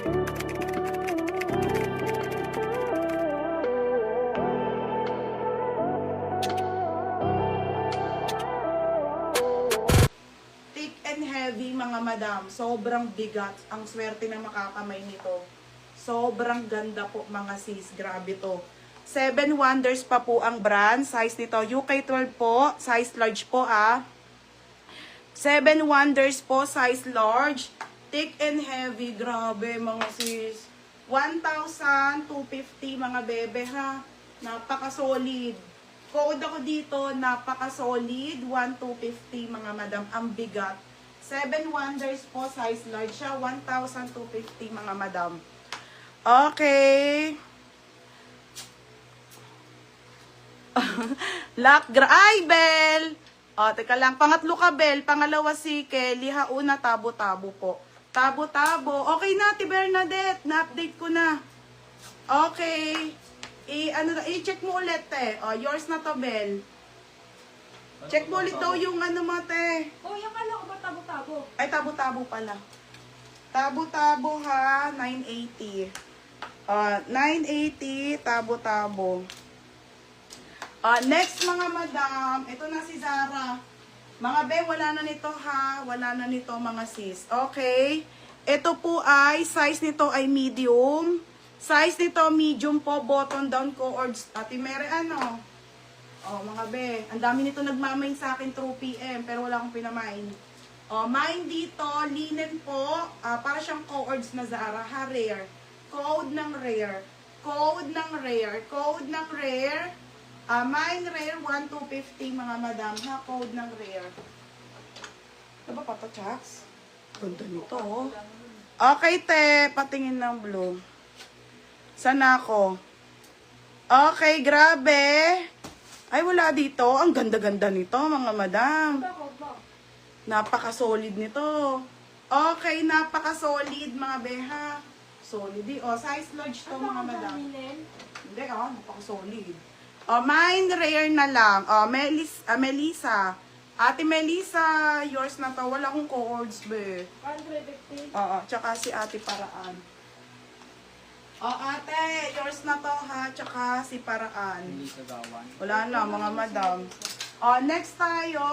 Thick and heavy mga madam. Sobrang bigat. Ang swerte na makakamay nito. Sobrang ganda po mga sis. Grabe to. 7 Wonders pa po ang brand. Size nito. UK12 po. Size large po ah. 7 Wonders po. Size large. Thick and heavy. Grabe mga sis. 1,250 mga bebe ha. Napaka-solid. Code ako dito, napaka-solid, 1,250 mga madam, ang bigat. 7 Wonders po, size large siya, 1,250 mga madam. Okay. Ay, Bel! O, teka lang, pangatlo ka, Bel. Pangalawa si Kelly, hauna, tabo-tabo po. Tabo-tabo. Okay na, Ate Bernadette, na-update ko na. Okay. I-check mo ulit, te. O, yours na to, Bel. Check mo ulit daw yung ano mo, te. Oh, yung ano ba tabo-tabo? Ay, tabo-tabo pala. Tabo-tabo ha, 980. 980, tabo-tabo. Next mga madam, ito na si Zara. Mga be, wala na nito ha. Wala na nito mga sis. Okay. Ito po ay, size nito ay medium. Size nito, medium po, button down cords. Ate Mary, ano? Oh, mga be, ang dami nito nagmamain sa akin through PM, pero wala akong pinamain. Oh, mine dito, linen po, para siyang cords na Zara, ha, rare. Code ng rare. Code ng rare. Code ng rare. Mine rare, 1,250 mga madam, ha, code ng rare. Ano ba, Papa Chucks? Ganda nito, oh. Okay, te, patingin ng blue. Sana ako? Okay, grabe. Ay, wala dito. Ang ganda-ganda nito, mga madam. Napaka-solid nito. Okay, napaka-solid, mga beha. Solid. O, size large to, mga madam. Hindi, napaka-solid. O, mine rare na lang. O, Melissa. Ate Melissa, yours na to. Wala akong cords, be. 150. Oo, tsaka si Ate Paraan. O, ate, yours na to ha, tsaka si Paraan. Wala na, mga madam. O, next tayo.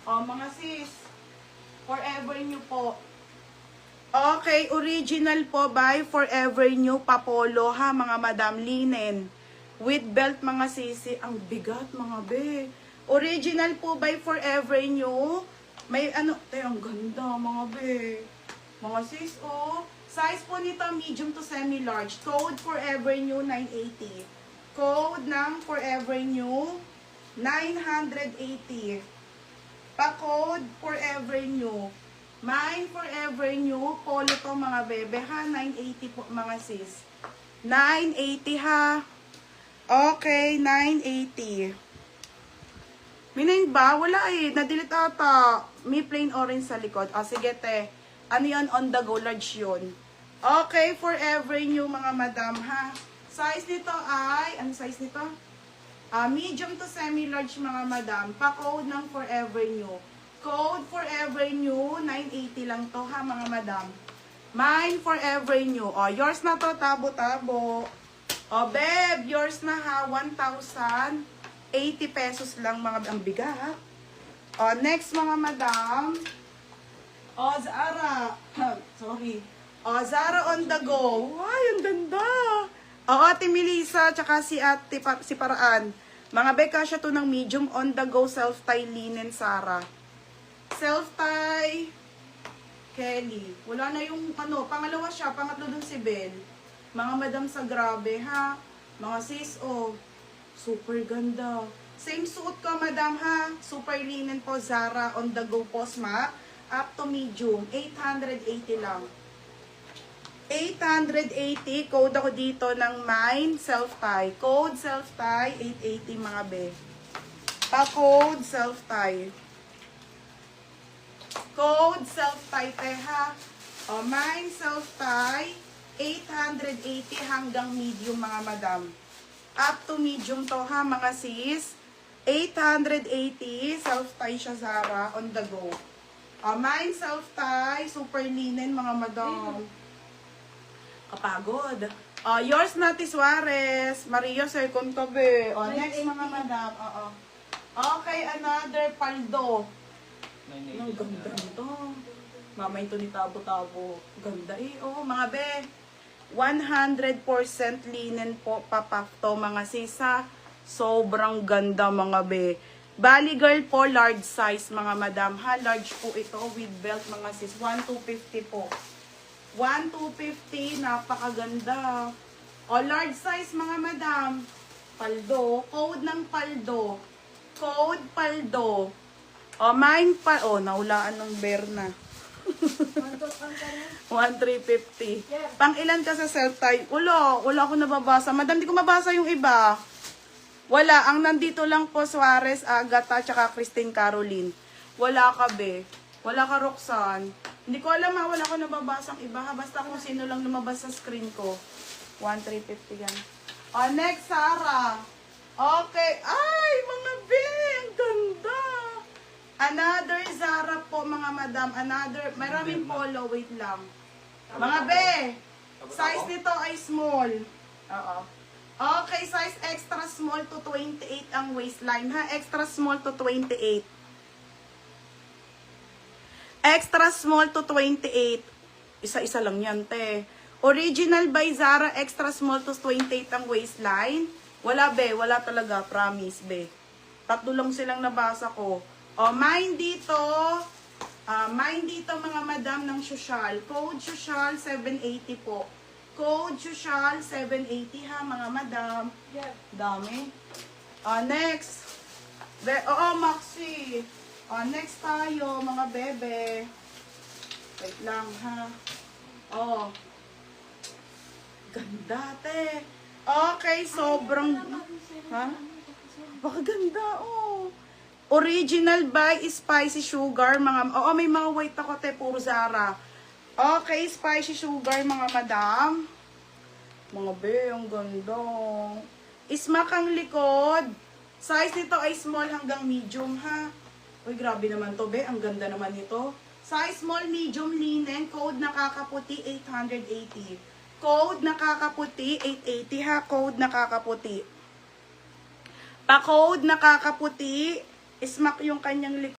O, mga sis. Forever New po. Okay, original po by Forever New Papolo ha, mga madam. Linen. With belt, mga sisi. Ang bigat, mga be. Original po by Forever New. May ano, tayo, ang ganda, mga be. Mga sis, oh. Size po nito, medium to semi-large. Code Forever New 980. Code ng Forever New 980. Pa-code Forever New. Mine Forever New. Polo to mga bebe ha. 980 po mga sis. 980 ha. Okay, 980. Minayin ba? Wala eh. Na-delete ata. May plain orange sa likod. Sige te. Ano yan? On the go. Large yun. Okay, Forever New mga madam ha. Size nito ay, ano size nito? Medium to semi-large mga madam. Pa-code ng Forever New. Code Forever New, 980 lang to ha mga madam. Mine Forever New. O, yours na to, tabo-tabo. O, babe, yours na ha, 1,080 pesos lang mga, ang bigat. O, next mga madam. O, Zara. Sorry. O, Zara on the go. Ay, ang ganda. O, Ate Melissa, tsaka si Paraan. Mga beka siya to ng medium on the go self-tie linen Zara. Self-tie Kelly. Wala na yung ano, pangalawa siya, pangatlo dun si Bel. Mga madam sa grabe ha. Mga sis, oh. Super ganda. Same suot ko madam ha. Super linen po Zara on the go Posma. Up to medium. 880 lang. 880. Code ako dito ng mine self-tie. Code self-tie 880 mga be. Pa-code self-tie. Code self-tie te ha. O, mine self-tie 880 hanggang medium mga madam. Up to medium to ha mga sis. 880 self-tie siya Zara on the go. Mine self-tie super linen mga madam. Kapagod. Yours Nati Suarez. Maria Sir Contabe. Next 980. mga madam. Okay, another paldo. Ang 980. ganda nito. Mama ito ni Tabo-Tabo. Ganda eh. Mga be. 100% linen po, papakto mga sisa. Sobrang ganda mga be. Bali girl po, large size mga madam. Large po ito with belt mga sis. 1,250 po. 1,250, napakaganda. Large size mga madam. Paldo. Code ng paldo. Code paldo. Mine pa. Naulaan ng Berna. Mantot ang kanin. 1,350. Yeah. Pang ilan ka sa self-type? Wala ako nababasa. Madam, di ko mabasa yung iba. Wala. Ang nandito lang po, Suarez, Agatha, tsaka Christine Caroline. Wala ka, be. Wala ka, Roxanne. Hindi ko alam ha. Wala ko nababasang iba ha. Basta kung sino lang lumabas sa screen ko. 1,350 yan. Next, Sarah. Okay. Ay, mga be. Ang ganda. Another Zara po, mga madam. Another, maraming polo. Wait lang. Mga be, size nito ay small. Oo. Okay, size extra small to 28 ang waistline, ha? Extra small to 28. Extra small to 28. Isa-isa lang yan, te. Original by Zara, extra small to 28 ang waistline. Wala, be. Wala talaga. Promise, be. Tatlo lang silang nabasa ko. Mine dito mga madam ng social. Code social 780 po. Code social 780 ha mga madam. Yeah. Dami. Next. Maxi. Next tayo mga bebe. Wait lang ha. Ganda te. Okay, sobrang ha? Bakaganda Original by Spicy Sugar, mga, may mga white ako, te, puro Zara. Okay, Spicy Sugar, mga madam. Mga be, ang ganda. Ismak ang likod. Size nito ay small hanggang medium, ha. Uy, grabe naman to, be. Ang ganda naman nito. Size small, medium, linen. Code nakakaputi, 880. Code nakakaputi, 880, ha. Code nakakaputi. Pa-code nakakaputi, ismak yung kanyang likod.